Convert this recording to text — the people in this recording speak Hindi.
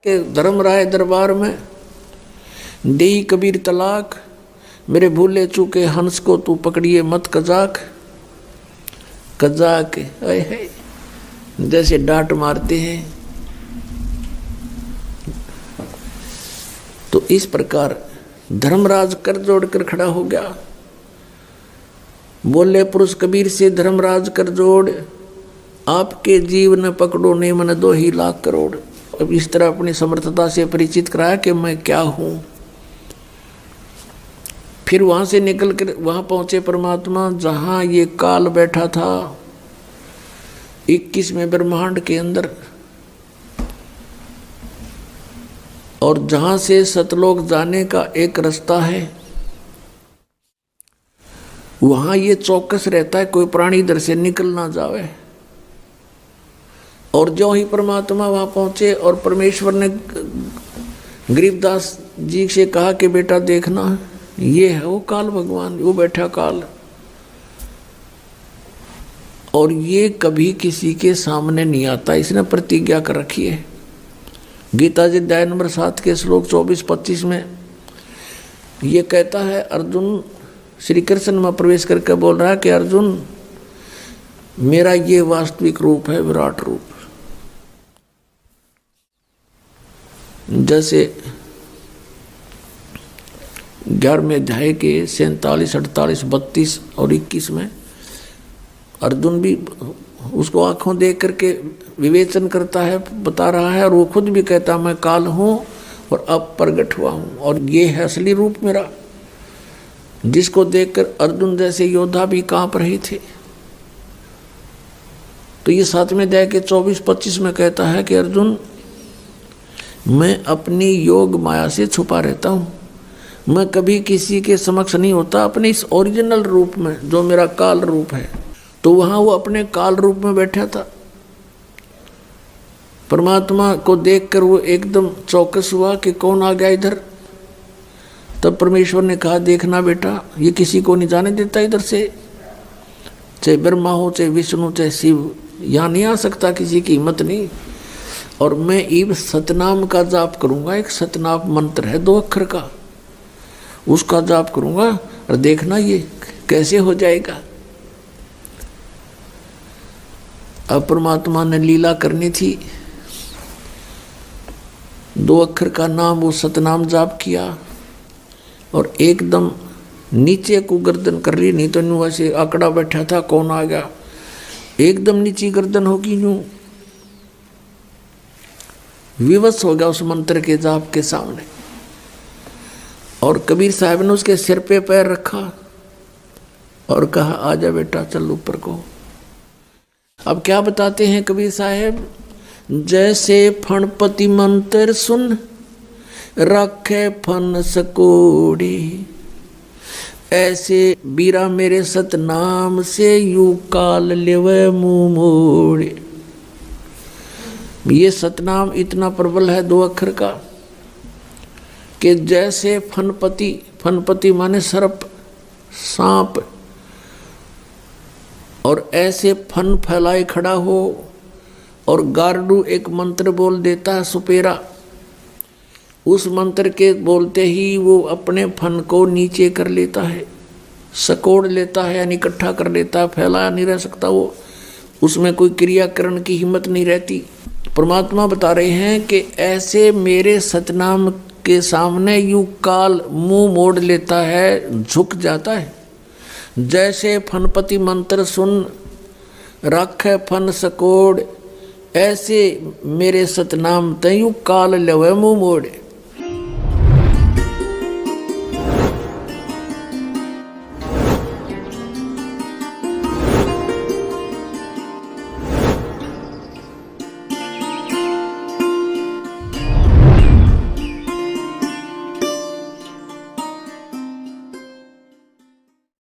के धर्मराय दरबार में देई कबीर तलाक, मेरे भूले चूके हंस को तू पकड़िए मत कजाक। कजाक जैसे डांट मारते हैं। तो इस प्रकार धर्मराज कर जोड़कर खड़ा हो गया। बोले पुरुष कबीर से धर्मराज कर जोड़, आपके जीव न पकड़ो ने मन 2 ही लाख करोड़। अब इस तरह अपनी समर्थता से परिचित कराया कि मैं क्या हूं। फिर वहां से निकल कर वहां पहुंचे परमात्मा जहां ये काल बैठा था 21वें ब्रह्मांड के अंदर, और जहां से सतलोक जाने का एक रास्ता है। वहां ये चौकस रहता है कोई प्राणी इधर से निकल ना जावे। और जो ही परमात्मा वहां पहुंचे और परमेश्वर ने गरीबदास जी से कहा कि बेटा देखना ये है वो काल भगवान, वो बैठा काल, और ये कभी किसी के सामने नहीं आता, इसने प्रतिज्ञा कर रखी है। गीता जी अध्याय नंबर 7 के श्लोक 24-25 में ये कहता है, अर्जुन श्री कृष्ण में प्रवेश करके बोल रहा है कि अर्जुन मेरा ये वास्तविक रूप है, विराट रूप। जैसे 11वें अध्याय के 47, 48, 32 और 21 में अर्जुन भी उसको आंखों देख करके विवेचन करता है, बता रहा है, और वो खुद भी कहता मैं काल हूँ और अब प्रगट हुआ हूँ, और ये है असली रूप मेरा। जिसको देखकर अर्जुन जैसे योद्धा भी कांप रहे थे। तो ये 7वें अध्याय के 24-25 में कहता है कि अर्जुन मैं अपनी योग माया से छुपा रहता हूँ, मैं कभी किसी के समक्ष नहीं होता अपने इस ओरिजिनल रूप में जो मेरा काल रूप है। तो वहां वो अपने काल रूप में बैठा था। परमात्मा को देखकर वो एकदम चौकस हुआ कि कौन आ गया इधर। तब परमेश्वर ने कहा देखना बेटा ये किसी को नहीं जाने देता इधर से, चाहे ब्रह्मा हो चाहे विष्णु चाहे शिव, यहाँ नहीं आ सकता, किसी की हिम्मत नहीं। और मैं ईब सतनाम का जाप करूंगा, एक सतनाम मंत्र है 2 अक्षर का, उसका जाप करूंगा और देखना ये कैसे हो जाएगा। अब परमात्मा ने लीला करनी थी, 2 अक्षर का नाम वो सतनाम जाप किया और एकदम नीचे को गर्दन कर ली, नहीं तो यूं ऐसे आंकड़ा बैठा था कौन आ गया, एकदम नीची गर्दन होगी, यूं विवश हो गया उस मंत्र के जाप के सामने। और कबीर साहब ने उसके सिर पे पैर रखा और कहा आजा बेटा चल ऊपर को। अब क्या बताते हैं कबीर साहब, जैसे फणपति मंत्र सुन रखे फन सकोड़ी, ऐसे बीरा मेरे सतनाम से यू काल लेवे मुंह मोड़े। ये सतनाम इतना प्रबल है 2 अक्षर का कि जैसे फनपति, फनपति माने सर्प सांप, और ऐसे फन फैलाए खड़ा हो और गारडू एक मंत्र बोल देता है सुपेरा, उस मंत्र के बोलते ही वो अपने फन को नीचे कर लेता है, सकोड़ लेता है, यानी इकट्ठा कर लेता है, फैलाया नहीं रह सकता वो, उसमें कोई क्रियाकरण की हिम्मत नहीं रहती। परमात्मा बता रहे हैं कि ऐसे मेरे सतनाम के सामने यूं काल मुंह मोड़ लेता है, झुक जाता है। जैसे फनपति मंत्र सुन रखे फन सकोड़, ऐसे मेरे सतनाम तयू काल लवे मुंह मोड़े।